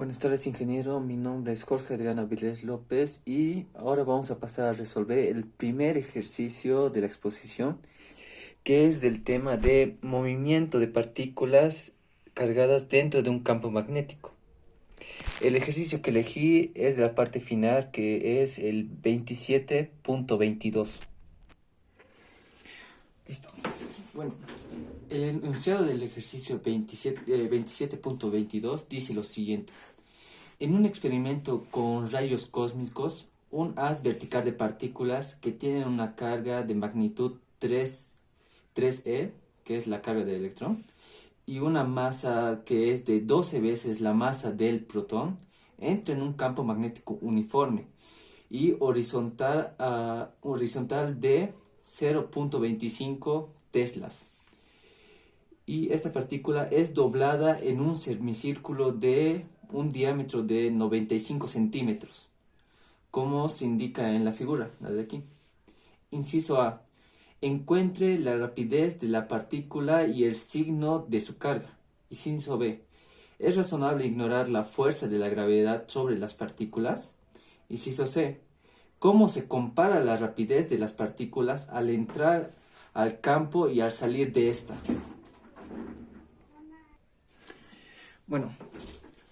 Buenas tardes, ingeniero. Mi nombre es Jorge Adrián Avilés López y ahora vamos a pasar a resolver el primer ejercicio de la exposición, que es del tema de movimiento de partículas cargadas dentro de un campo magnético. El ejercicio que elegí es de la parte final, que es el 27.22. Listo. Bueno, el enunciado del ejercicio 27.22 dice lo siguiente. En un experimento con rayos cósmicos, un haz vertical de partículas que tienen una carga de magnitud 3e, que es la carga del electrón, y una masa que es de 12 veces la masa del protón, entra en un campo magnético uniforme y horizontal de 0.25 teslas. Y esta partícula es doblada en un semicírculo de un diámetro de 95 centímetros, como se indica en la figura, la de aquí. Inciso A. Encuentre la rapidez de la partícula y el signo de su carga. Inciso B. ¿Es razonable ignorar la fuerza de la gravedad sobre las partículas? Inciso C. ¿Cómo se compara la rapidez de las partículas al entrar al campo y al salir de esta? Bueno,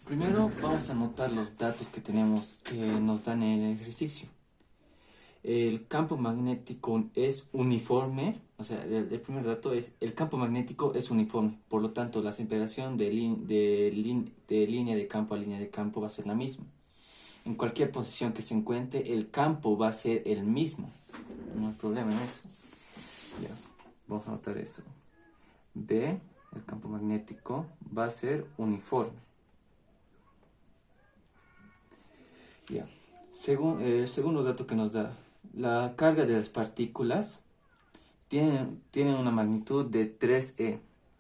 primero vamos a anotar los datos que tenemos que nos dan en el ejercicio. El campo magnético es uniforme, o sea, el primer dato es el campo magnético es uniforme, por lo tanto la separación de línea de campo a línea de campo va a ser la misma. En cualquier posición que se encuentre, el campo va a ser el mismo, no hay problema en eso. Ya, vamos a anotar eso. B, el campo magnético va a ser uniforme. Ya. El segundo dato que nos da, la carga de las partículas tiene una magnitud de 3e.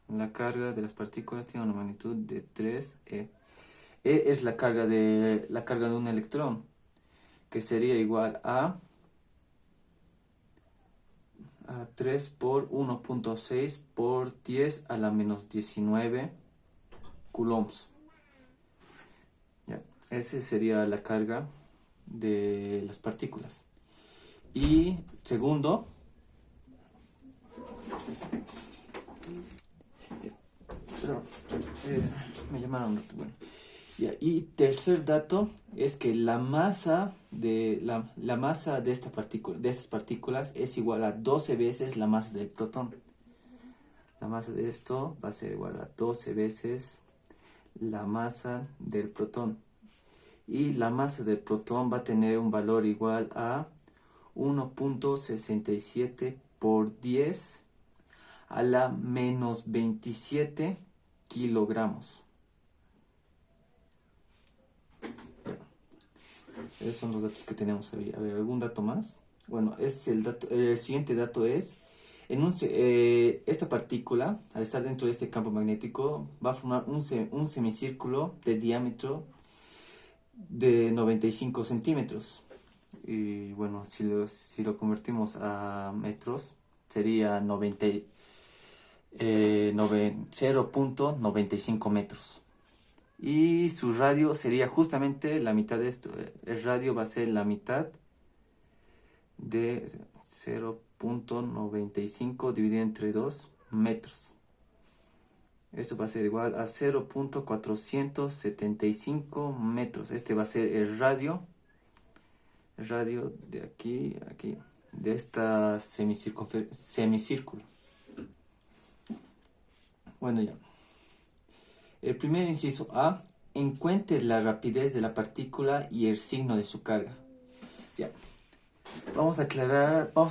La carga de las partículas tiene una magnitud de 3e. E es la carga de un electrón, que sería igual a 3 por 1.6 por 10 a la menos 19 coulombs. Ya. Esa sería la carga de las partículas. Y segundo, me llamaron, bueno. Y tercer dato es que la masa de estas partículas es igual a 12 veces la masa del protón. La masa de esto va a ser igual a 12 veces la masa del protón. Y la masa del protón va a tener un valor igual a 1.67 por 10 a la menos 27 kilogramos. Esos son los datos que tenemos ahí. A ver, ¿algún dato más? Bueno, el siguiente dato es, esta partícula, al estar dentro de este campo magnético, va a formar un semicírculo de diámetro de 95 centímetros. Y bueno, si lo convertimos a metros, sería 0.95 metros. Y su radio sería justamente la mitad de esto. El radio va a ser la mitad de 0.95 dividido entre 2 metros. Esto va a ser igual a 0.475 metros. Este va a ser el radio de aquí a aquí, de esta semicírculo. Bueno, ya. El primer inciso A, encuentre la rapidez de la partícula y el signo de su carga. Ya. Vamos a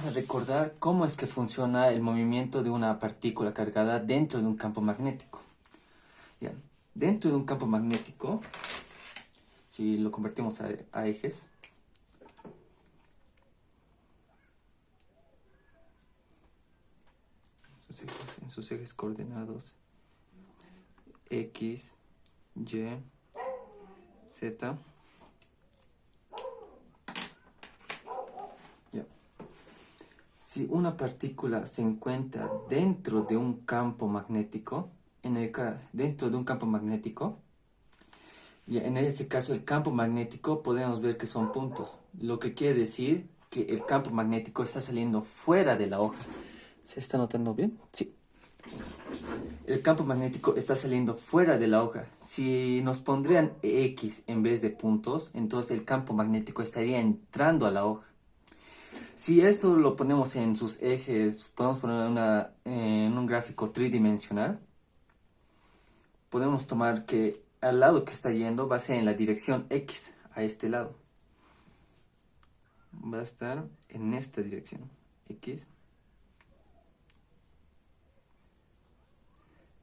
recordar cómo es que funciona el movimiento de una partícula cargada dentro de un campo magnético. Ya. Dentro de un campo magnético, si lo convertimos a ejes, en sus ejes coordenados X, Y, Z. Ya. Si una partícula se encuentra dentro de un campo magnético, Y en este caso el campo magnético podemos ver que son puntos, lo que quiere decir que el campo magnético está saliendo fuera de la hoja. ¿Se está notando bien? Sí. El campo magnético está saliendo fuera de la hoja. Si nos pondrían X en vez de puntos, entonces el campo magnético estaría entrando a la hoja. Si esto lo ponemos en sus ejes, podemos poner en un gráfico tridimensional, podemos tomar que al lado que está yendo va a ser en la dirección X, a este lado. Va a estar en esta dirección, X.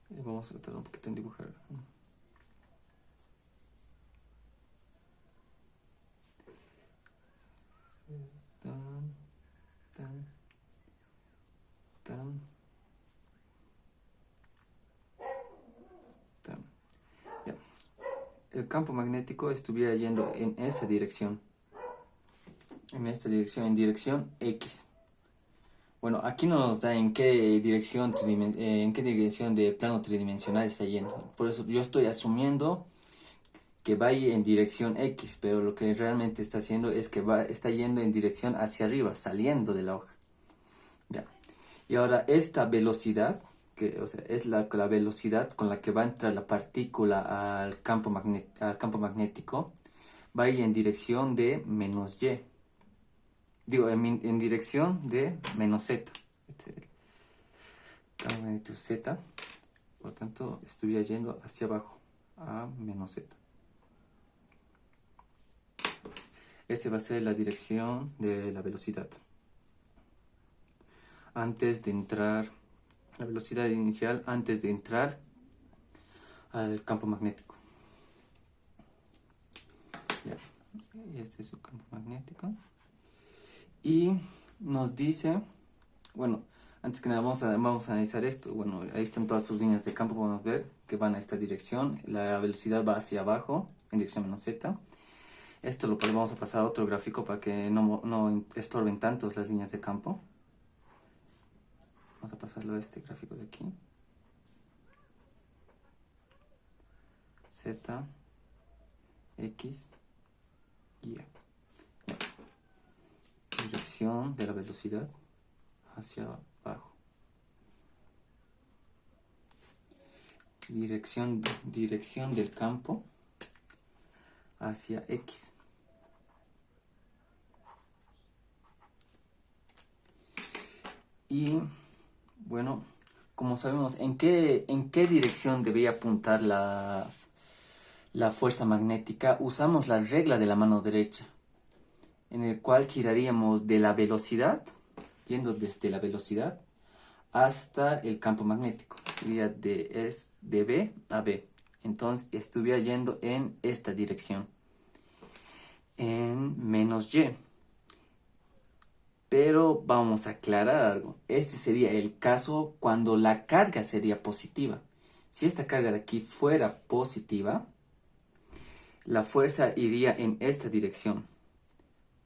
Vamos a tardar un poquito en dibujar. Tan, tan, tan, tan. Ya. El campo magnético estuviera yendo en esa dirección. En esta dirección, en dirección X. Bueno, aquí no nos da en qué dirección de plano tridimensional está yendo. Por eso yo estoy asumiendo que va en dirección X, pero lo que realmente está haciendo es que está yendo en dirección hacia arriba, saliendo de la hoja. Ya. Y ahora esta velocidad, o sea, es la velocidad con la que va a entrar la partícula al campo magnético, va a ir en dirección de menos Y. Digo, en dirección de menos Z. Este es el campo magnético Z. Por lo tanto, estuviera yendo hacia abajo, a menos Z. Esa va a ser la dirección de la velocidad. Antes de entrar, la velocidad inicial antes de entrar al campo magnético. Ya. Y este es su campo magnético. Y nos dice, bueno, antes que nada vamos a analizar esto. Bueno, ahí están todas sus líneas de campo, podemos ver que van a esta dirección. La velocidad va hacia abajo, en dirección menos Z. Esto lo vamos a pasar a otro gráfico para que no estorben tanto las líneas de campo. Vamos a pasarlo a este gráfico de aquí. Z, X, Y. Dirección de la velocidad hacia abajo. Dirección del campo hacia X. Y bueno, como sabemos, ¿en qué dirección debería apuntar la fuerza magnética? Usamos la regla de la mano derecha, en el cual giraríamos de la velocidad, yendo desde la velocidad hasta el campo magnético. Iría de B a B. Entonces estuviera yendo en esta dirección, en menos Y. Pero vamos a aclarar algo. Este sería el caso cuando la carga sería positiva. Si esta carga de aquí fuera positiva, la fuerza iría en esta dirección.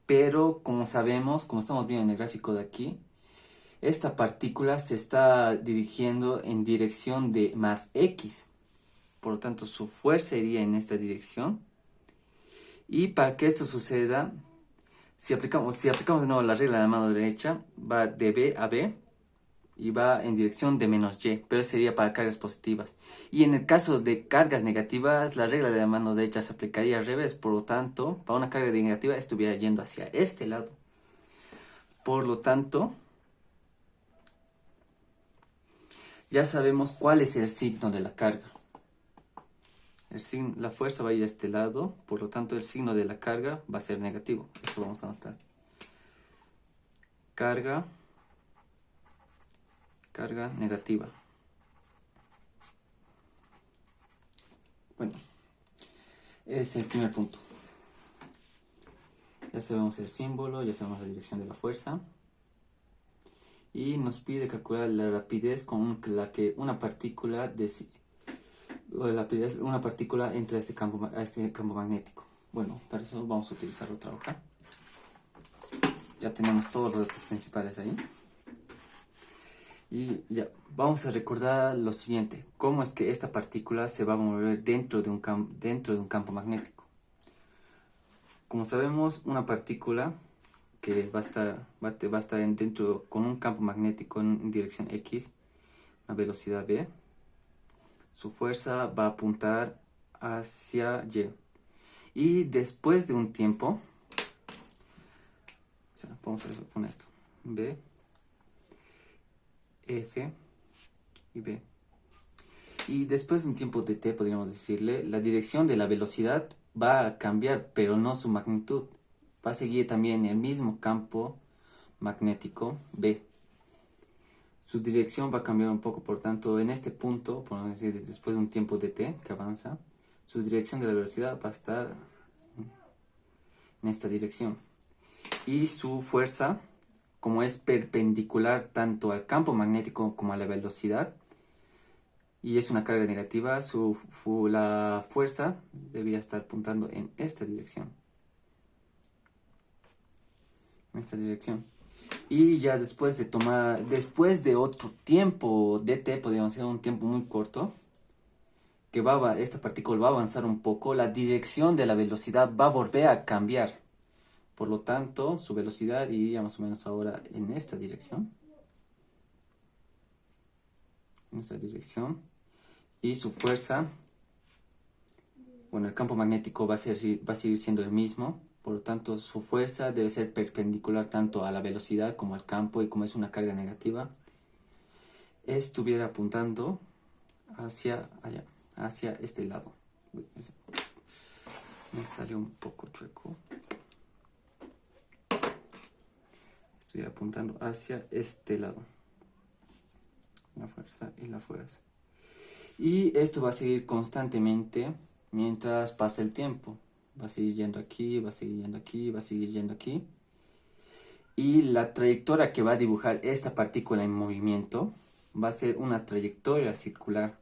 Pero como sabemos, como estamos viendo en el gráfico de aquí, esta partícula se está dirigiendo en dirección de más X. Por lo tanto, su fuerza iría en esta dirección. Y para que esto suceda, si aplicamos de nuevo la regla de la mano derecha, va de B a B y va en dirección de menos Y, pero sería para cargas positivas. Y en el caso de cargas negativas, la regla de la mano derecha se aplicaría al revés. Por lo tanto, para una carga negativa estuviera yendo hacia este lado. Por lo tanto, ya sabemos cuál es el signo de la carga. La fuerza va a ir a este lado, por lo tanto el signo de la carga va a ser negativo. Eso vamos a anotar. Carga negativa. Bueno, ese es el primer punto. Ya sabemos el símbolo, ya sabemos la dirección de la fuerza. Y nos pide calcular la rapidez con la que una partícula entra a este campo magnético. Bueno, para eso vamos a utilizar otra hoja. Ya tenemos todos los datos principales ahí. Y ya, vamos a recordar lo siguiente. ¿Cómo es que esta partícula se va a mover dentro de un campo magnético? Como sabemos, una partícula que va a estar dentro con un campo magnético en dirección X, a velocidad v, su fuerza va a apuntar hacia Y. Y después de un tiempo, o sea, vamos a poner esto, B, F y B. Y después de un tiempo de t, podríamos decirle, la dirección de la velocidad va a cambiar, pero no su magnitud. Va a seguir también el mismo campo magnético B. Su dirección va a cambiar un poco, por tanto, en este punto, podemos decir, después de un tiempo de t que avanza, su dirección de la velocidad va a estar en esta dirección. Y su fuerza, como es perpendicular tanto al campo magnético como a la velocidad, y es una carga negativa, la fuerza debería estar apuntando en esta dirección. En esta dirección. Y ya después de otro tiempo dt, podríamos decir un tiempo muy corto, que esta partícula va a avanzar un poco, la dirección de la velocidad va a volver a cambiar. Por lo tanto, su velocidad iría más o menos ahora en esta dirección. En esta dirección. Y su fuerza, bueno, el campo magnético va a seguir siendo el mismo. Por lo tanto, su fuerza debe ser perpendicular tanto a la velocidad como al campo, y como es una carga negativa, estuviera apuntando hacia allá, hacia este lado. Uy, me salió un poco chueco. Estoy apuntando hacia este lado. La fuerza y la fuerza. Y esto va a seguir constantemente mientras pasa el tiempo. Va a seguir yendo aquí, va a seguir yendo aquí, va a seguir yendo aquí. Y la trayectoria que va a dibujar esta partícula en movimiento va a ser una trayectoria circular,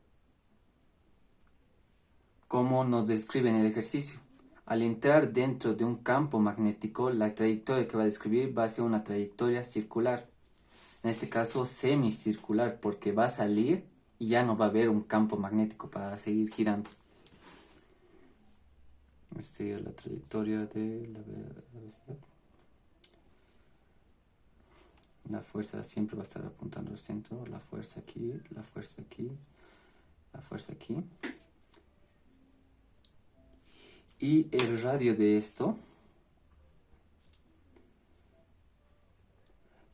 como nos describe en el ejercicio. Al entrar dentro de un campo magnético, la trayectoria que va a describir va a ser una trayectoria circular. En este caso semicircular, porque va a salir y ya no va a haber un campo magnético para seguir girando. Esta sería la trayectoria de la velocidad. La fuerza siempre va a estar apuntando al centro. La fuerza aquí, la fuerza aquí, la fuerza aquí. Y el radio de esto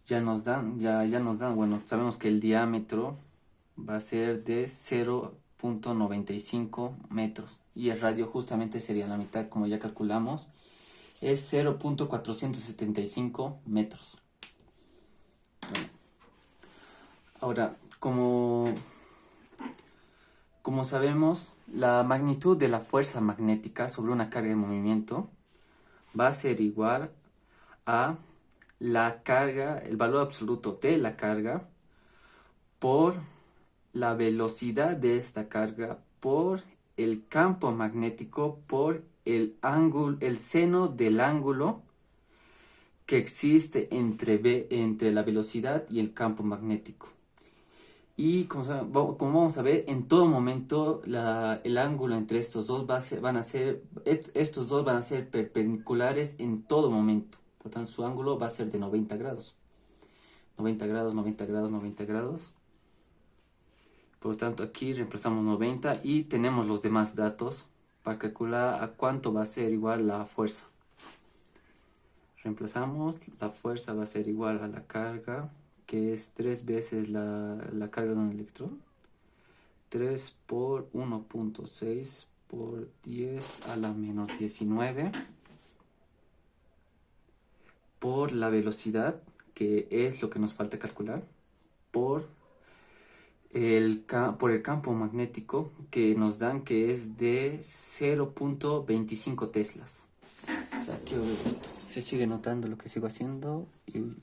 ya nos dan, bueno, sabemos que el diámetro va a ser de 0.95 metros. Y el radio justamente sería la mitad, como ya calculamos, es 0.475 metros. Bueno, ahora, como sabemos, la magnitud de la fuerza magnética sobre una carga en movimiento va a ser igual a la carga, el valor absoluto de la carga, por la velocidad de esta carga, por el campo magnético, por el seno del ángulo que existe entre la velocidad y el campo magnético. Y como vamos a ver, en todo momento el ángulo entre estos dos estos dos van a ser perpendiculares en todo momento. Por tanto, su ángulo va a ser de 90 grados. 90 grados, 90 grados, 90 grados. Por lo tanto, aquí reemplazamos 90 y tenemos los demás datos para calcular a cuánto va a ser igual la fuerza. Reemplazamos, la fuerza va a ser igual a la carga, que es 3 veces la carga de un electrón. 3 por 1.6 por 10 a la menos 19 por la velocidad, que es lo que nos falta calcular, por el campo magnético, que nos dan que es de 0.25 teslas. O sea, quiero ver esto. Se sigue notando lo que sigo haciendo y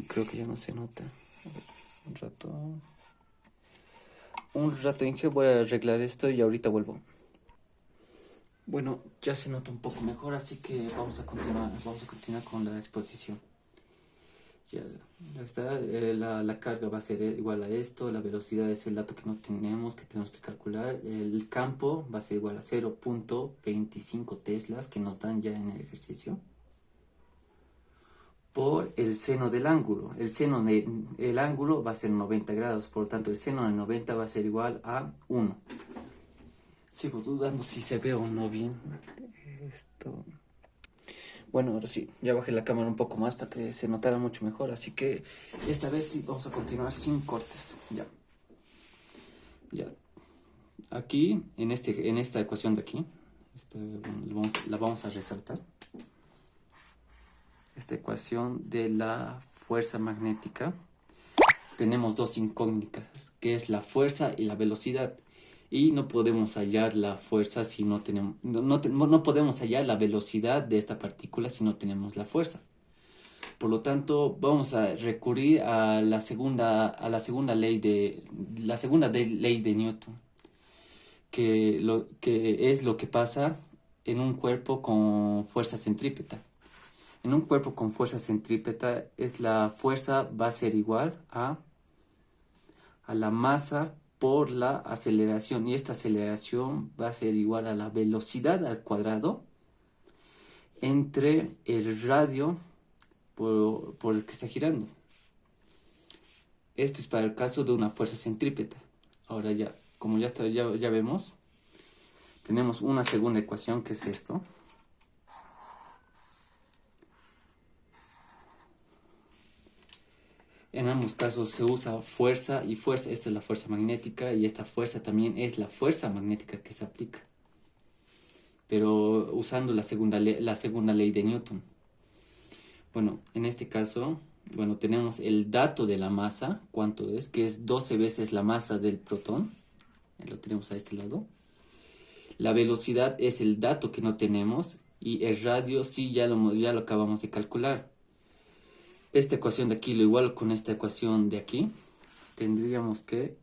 creo que ya no se nota. A ver, un rato, Inge, voy a arreglar esto y ahorita vuelvo. Bueno, ya se nota un poco mejor, así que vamos a continuar con la exposición. Ya está, la carga va a ser igual a esto, la velocidad es el dato que tenemos que calcular, el campo va a ser igual a 0.25 teslas que nos dan ya en el ejercicio, por el seno del ángulo. El ángulo va a ser 90 grados, por lo tanto el seno de 90 va a ser igual a 1. Sigo dudando si se ve o no bien esto. Bueno, ahora sí, ya bajé la cámara un poco más para que se notara mucho mejor, así que esta vez sí vamos a continuar sin cortes. Ya. Aquí, en esta ecuación de aquí, la vamos a resaltar. Esta ecuación de la fuerza magnética. Tenemos dos incógnitas, que es la fuerza y la velocidad. Y no podemos hallar la fuerza si no tenemos, no podemos hallar la velocidad de esta partícula si no tenemos la fuerza. Por lo tanto, vamos a recurrir a la segunda ley de Newton, que es lo que pasa en un cuerpo con fuerza centrípeta. En un cuerpo con fuerza centrípeta, la fuerza va a ser igual a la masa por la aceleración, y esta aceleración va a ser igual a la velocidad al cuadrado entre el radio por el que está girando. Este es para el caso de una fuerza centrípeta. Ahora ya, como ya vemos, tenemos una segunda ecuación, que es esto. En ambos casos se usa fuerza y fuerza. Esta es la fuerza magnética y esta fuerza también es la fuerza magnética que se aplica, pero usando la segunda ley de Newton. Bueno, en este caso, tenemos el dato de la masa, cuánto es, que es 12 veces la masa del protón. Lo tenemos a este lado. La velocidad es el dato que no tenemos, y el radio sí ya lo acabamos de calcular. Esta ecuación de aquí lo igualo con esta ecuación de aquí. Tendríamos que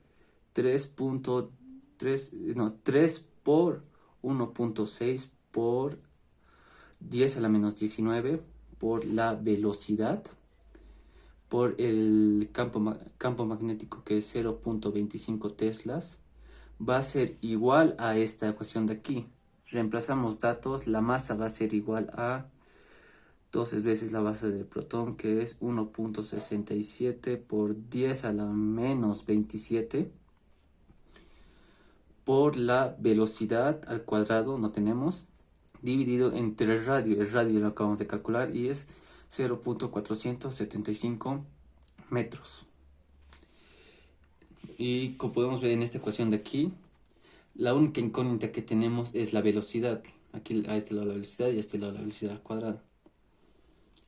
3 por 1.6 por 10 a la menos 19 por la velocidad por el campo magnético, que es 0.25 teslas, va a ser igual a esta ecuación de aquí. Reemplazamos datos, la masa va a ser igual a 12 veces la masa del protón, que es 1.67 por 10 a la menos 27, por la velocidad al cuadrado, no tenemos, dividido entre el radio lo acabamos de calcular y es 0.475 metros. Y como podemos ver en esta ecuación de aquí, la única incógnita que tenemos es la velocidad. Aquí a este lado la velocidad y a este lado la velocidad al cuadrado.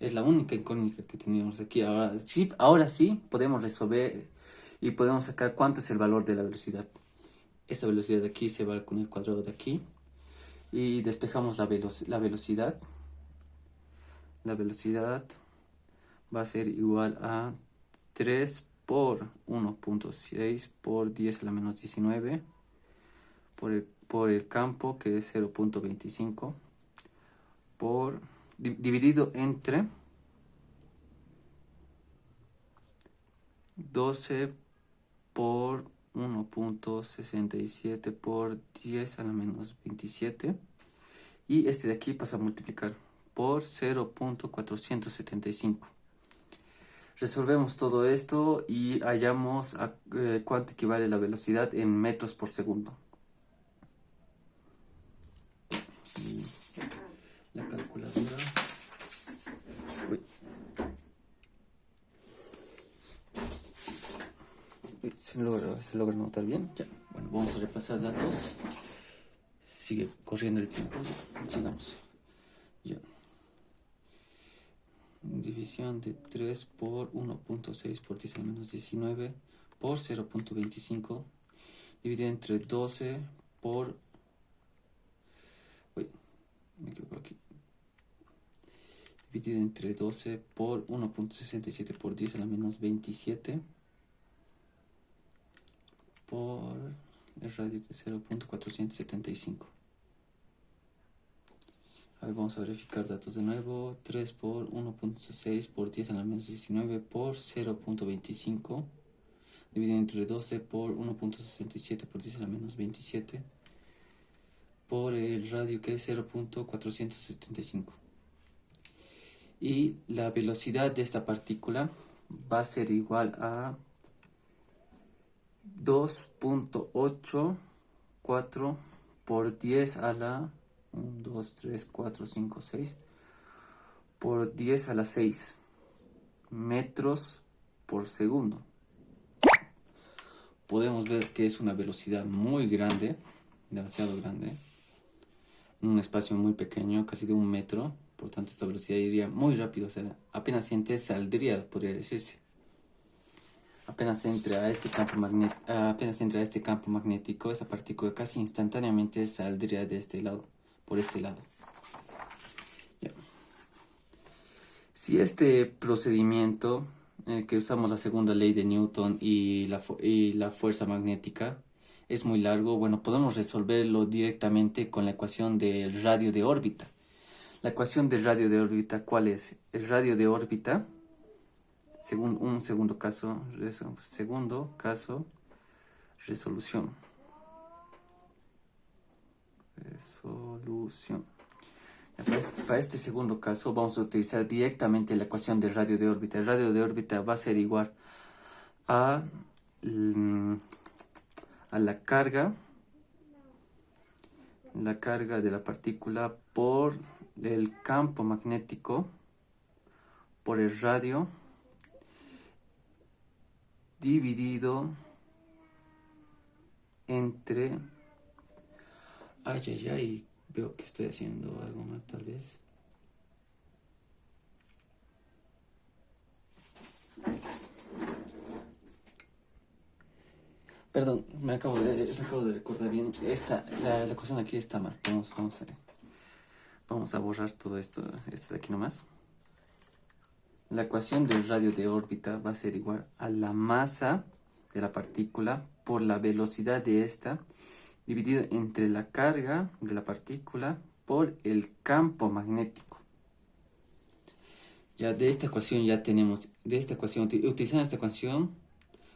Es la única incógnita que tenemos aquí. Ahora sí podemos resolver y podemos sacar cuánto es el valor de la velocidad. Esta velocidad de aquí se va con el cuadrado de aquí. Y despejamos la velocidad. La velocidad va a ser igual a 3 por 1.6 por 10 a la menos 19 por el campo, que es 0.25, dividido entre 12 por 1.67 por 10 a la menos 27, y este de aquí pasa a multiplicar por 0.475. Resolvemos todo esto y hallamos cuánto equivale la velocidad en metros por segundo. Y la calculadora. ¿Se logra notar bien? Ya. Bueno, vamos a repasar datos. Sigue corriendo el tiempo. Sigamos. Ya. División de 3 por 1.6 por 10 a la menos 19 por 0.25 dividido entre 12 por... me equivoco aquí. Dividido entre 12 por 1.67 por 10 a la menos 27 por el radio, que es 0.475. A ver, vamos a verificar datos de nuevo. 3 por 1.6 por 10 a la menos 19 por 0.25. Dividido entre 12 por 1.67 por 10 a la menos 27. Por el radio que es 0.475. Y la velocidad de esta partícula va a ser igual a 2.84 por 10 a la 1, 2, 3, 4, 5, 6 por 10 a la 6 metros por segundo. Podemos ver que es una velocidad muy grande, demasiado grande, en un espacio muy pequeño, casi de 1 metro. Por tanto, esta velocidad iría muy rápido, o sea, apenas siente, saldría, podría decirse. Apenas entra a este campo magnético, esta partícula casi instantáneamente saldría de este lado, por este lado. Ya. Si este procedimiento en el que usamos la segunda ley de Newton y la fuerza magnética es muy largo, bueno, podemos resolverlo directamente con la ecuación del radio de órbita. La ecuación del radio de órbita, ¿cuál es? El radio de órbita, según un segundo caso, resolución. Para este segundo caso vamos a utilizar directamente la ecuación del radio de órbita. El radio de órbita va a ser igual a la carga de la partícula por el campo magnético por el radio dividido entre... Veo que estoy haciendo algo mal, tal vez. Perdón, me acabo de recordar bien. La ecuación aquí está mal. Vamos a borrar todo esto de aquí nomás. La ecuación del radio de órbita va a ser igual a la masa de la partícula por la velocidad de esta dividido entre la carga de la partícula por el campo magnético. Ya de esta ecuación utilizando esta ecuación,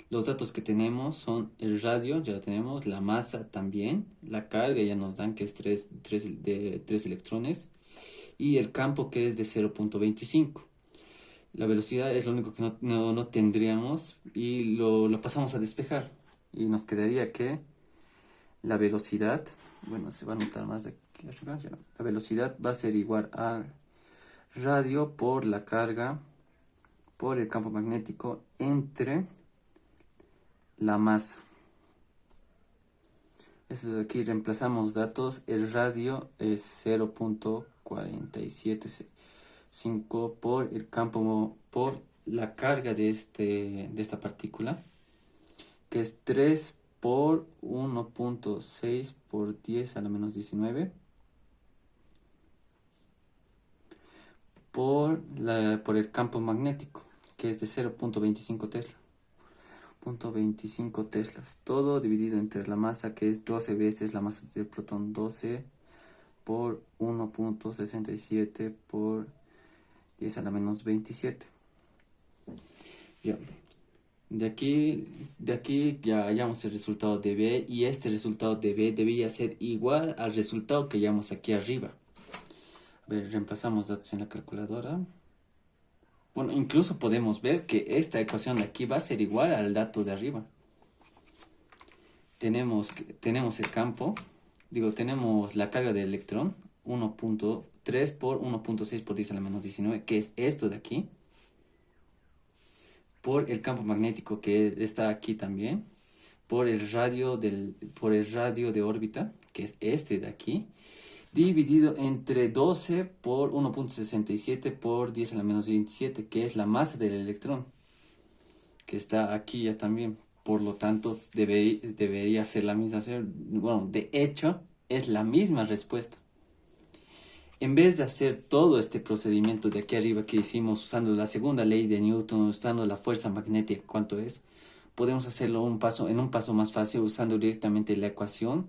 los datos que tenemos son el radio, ya lo tenemos, la masa también, la carga ya nos dan que es 3 electrones y el campo que es de 0.25. La velocidad es lo único que no tendríamos y lo pasamos a despejar y nos quedaría que la velocidad, bueno, se va a notar más de aquí arriba, ya. La velocidad va a ser igual a radio por la carga por el campo magnético entre la masa. Aquí reemplazamos datos. El radio es 0.475 por el campo, por la carga de esta partícula, que es 3 por 1.6 por 10 a la menos 19 por el campo magnético, que es de 0.25 Tesla. 0.25 teslas. Todo dividido entre la masa, que es 12 veces la masa del protón, 12 por 1.67 por 10 a la menos 27. Ya. De aquí ya hallamos el resultado de B y este resultado de B debía ser igual al resultado que hallamos aquí arriba. A ver, reemplazamos datos en la calculadora. Bueno, incluso podemos ver que esta ecuación de aquí va a ser igual al dato de arriba. Tenemos el campo, tenemos la carga del electrón, 1.3 por 1.6 por 10 a la menos 19, que es esto de aquí, por el campo magnético que está aquí también, por el radio de órbita, que es este de aquí, dividido entre 12 por 1.67 por 10 a la menos 27, que es la masa del electrón, que está aquí ya también. Por lo tanto, debería ser la misma. Bueno, de hecho, es la misma respuesta. En vez de hacer todo este procedimiento de aquí arriba que hicimos usando la segunda ley de Newton, usando la fuerza magnética, ¿cuánto es? Podemos hacerlo en un paso más fácil usando directamente la ecuación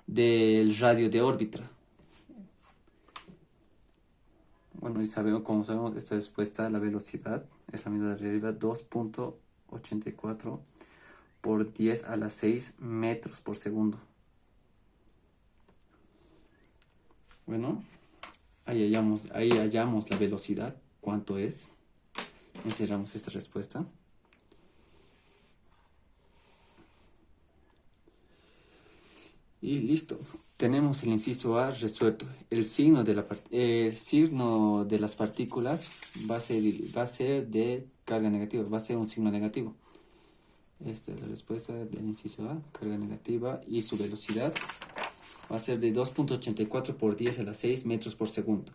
del radio de órbita. Bueno, y como sabemos, esta respuesta, la velocidad es la medida de arriba, 2.84 por 10 a la 6 metros por segundo. Bueno, ahí hallamos la velocidad, cuánto es. Encerramos esta respuesta. Y listo. Tenemos el inciso A resuelto. El signo de las partículas va a ser de carga negativa, va a ser un signo negativo. Esta es la respuesta del inciso A, carga negativa, y su velocidad va a ser de 2.84 por 10 a la 6 metros por segundo.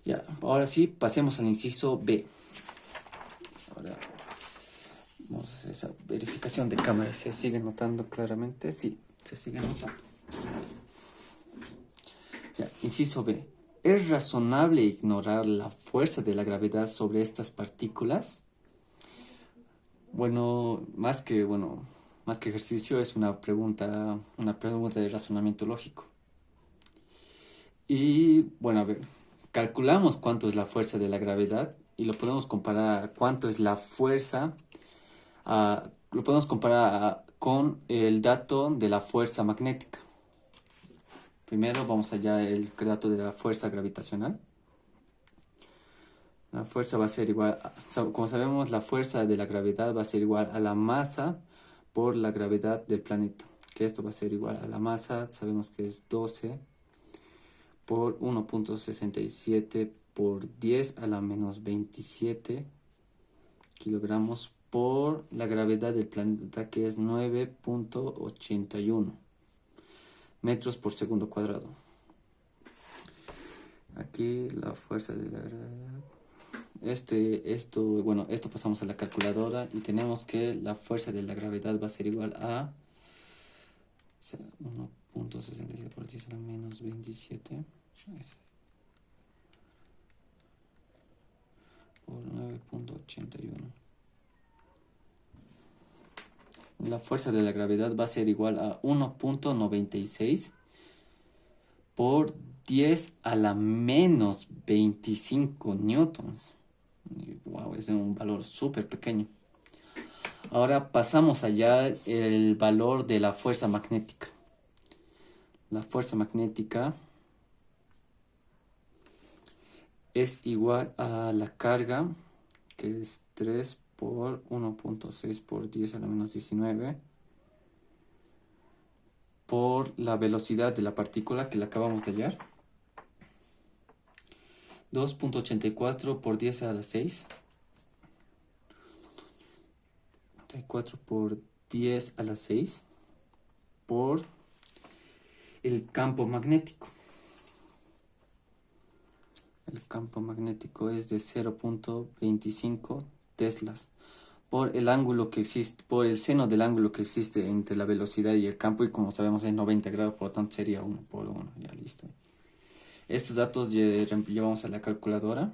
Ya, ahora sí, pasemos al inciso B. Ahora vamos a hacer esa verificación de cámara. ¿Se sigue notando claramente? Sí, se sigue notando. Ya, inciso B. ¿Es razonable ignorar la fuerza de la gravedad sobre estas partículas? Más que ejercicio, es una pregunta de razonamiento lógico. Y bueno, a ver, calculamos cuánto es la fuerza de la gravedad y lo podemos comparar a cuánto es la fuerza, lo podemos comparar con el dato de la fuerza magnética. Primero vamos allá el dato de la fuerza gravitacional. La fuerza va a ser igual, como sabemos, la fuerza de la gravedad va a ser igual a la masa por la gravedad del planeta. Que esto va a ser igual a la masa, sabemos que es 12 por 1.67 por 10 a la menos 27 kilogramos por la gravedad del planeta, que es 9.81 metros por segundo cuadrado. Aquí la fuerza de la gravedad. Esto pasamos a la calculadora y tenemos que la fuerza de la gravedad va a ser igual a 1.67 por 10 a la menos 27 por 9.81. La fuerza de la gravedad va a ser igual a 1.96 por 10 a la menos 25 newtons. Wow, es un valor súper pequeño. Ahora pasamos allá el valor de la fuerza magnética. La fuerza magnética es igual a la carga, que es 3 por 1.6 por 10 a la menos 19, por la velocidad de la partícula que la acabamos de hallar. 2.84 por 10 a la 6. 4 por 10 a la 6 por el campo magnético. El campo magnético es de 0.25 teslas por el ángulo que existe, por el seno del ángulo que existe entre la velocidad y el campo, y como sabemos es 90 grados, por lo tanto sería 1 por 1. Ya listo. Estos datos llevamos a la calculadora.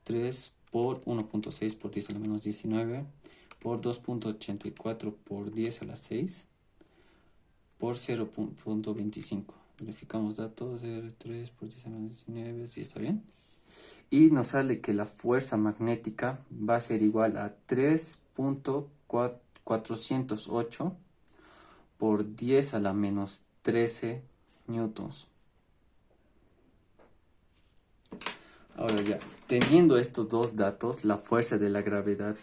3 por 1.6 por 10 a la menos 19 por 2.84 por 10 a la 6 por 0.25. Verificamos datos, 3 por 10 a la menos 19, ¿sí está bien? Y nos sale que la fuerza magnética va a ser igual a 3.408 por 10 a la menos 13 newtons. Ahora ya, teniendo estos dos datos, la fuerza de la gravedad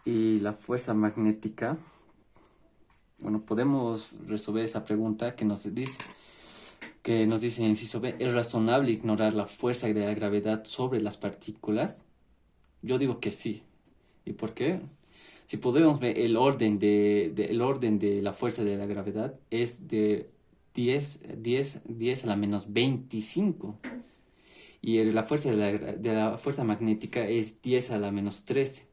y la fuerza magnética, bueno, podemos resolver esa pregunta que nos dice en inciso B: ¿es razonable ignorar la fuerza de la gravedad sobre las partículas? Yo digo que sí. ¿Y por qué? Si podemos ver el orden de la fuerza de la gravedad es de 10 a la menos 25. Y la fuerza de la fuerza magnética es 10 a la menos 13.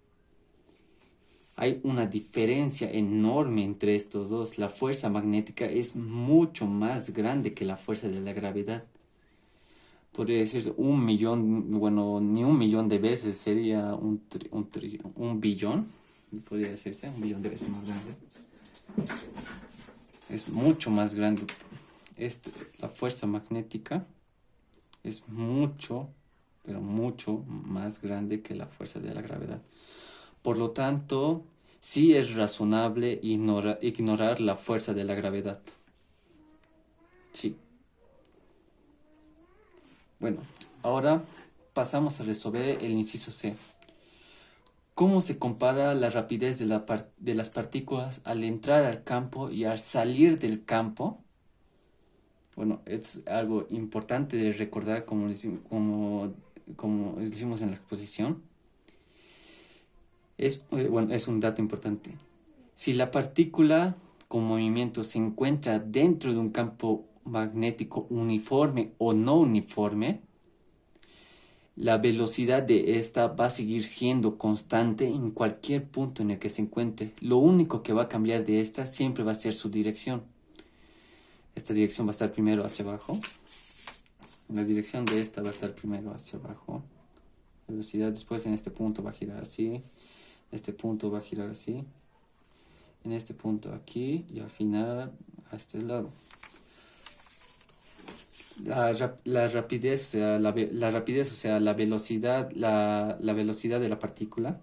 Hay una diferencia enorme entre estos dos. La fuerza magnética es mucho más grande que la fuerza de la gravedad. Podría decirse 1 millón, bueno, ni 1 millón de veces, sería un billón. Podría decirse 1 millón de veces más grande. Es mucho más grande. La fuerza magnética es mucho, pero mucho más grande que la fuerza de la gravedad. Por lo tanto, sí es razonable ignorar la fuerza de la gravedad. Sí. Bueno, ahora pasamos a resolver el inciso C. ¿Cómo se compara la rapidez de las partículas al entrar al campo y al salir del campo? Bueno, es algo importante de recordar como decimos en la exposición. Es un dato importante. Si la partícula con movimiento se encuentra dentro de un campo magnético uniforme o no uniforme, la velocidad de esta va a seguir siendo constante en cualquier punto en el que se encuentre. Lo único que va a cambiar de esta siempre va a ser su dirección. Esta dirección va a estar primero hacia abajo. La dirección de esta va a estar primero hacia abajo. La velocidad después en este punto va a girar así. Este punto va a girar así. En este punto aquí y al final a este lado. La rapidez, o sea, la velocidad, la velocidad de la partícula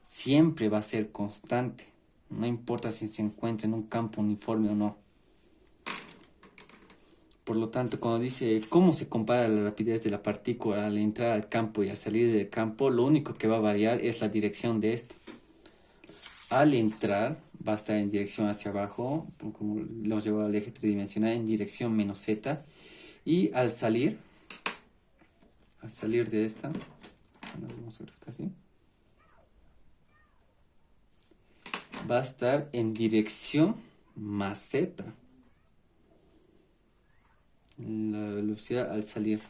siempre va a ser constante. No importa si se encuentra en un campo uniforme o no. Por lo tanto, cuando dice cómo se compara la rapidez de la partícula al entrar al campo y al salir del campo, lo único que va a variar es la dirección de esta. Al entrar va a estar en dirección hacia abajo, como lo hemos llevado al eje tridimensional, en dirección menos z. Y al salir de esta, vamos a ver casi, va a estar en dirección más z. La velocidad al salir.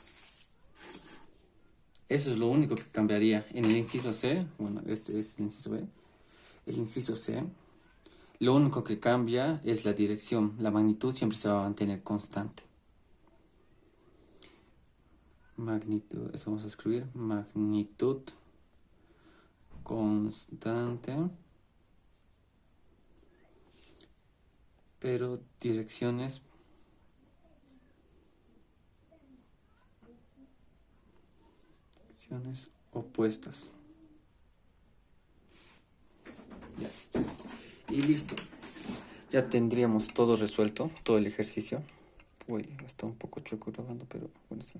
Eso es lo único que cambiaría. En el inciso C, bueno, este es el inciso B. El inciso C, lo único que cambia es la dirección. La magnitud siempre se va a mantener constante. Magnitud, eso vamos a escribir, magnitud constante, pero direcciones opuestas. Ya. Y listo. Ya tendríamos todo resuelto, todo el ejercicio. Uy, está un poco chueco grabando, pero bueno, sí.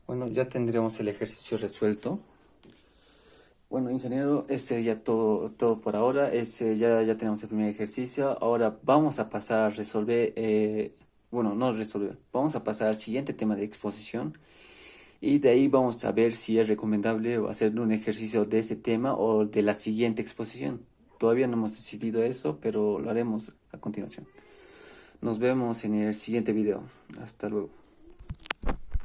Bueno, ya tendríamos el ejercicio resuelto. Bueno, ingeniero, ese sería todo por ahora. Ya tenemos el primer ejercicio. Ahora vamos a pasar a resolver, vamos a pasar al siguiente tema de exposición. Y de ahí vamos a ver si es recomendable hacer un ejercicio de ese tema o de la siguiente exposición. Todavía no hemos decidido eso, pero lo haremos a continuación. Nos vemos en el siguiente video. Hasta luego.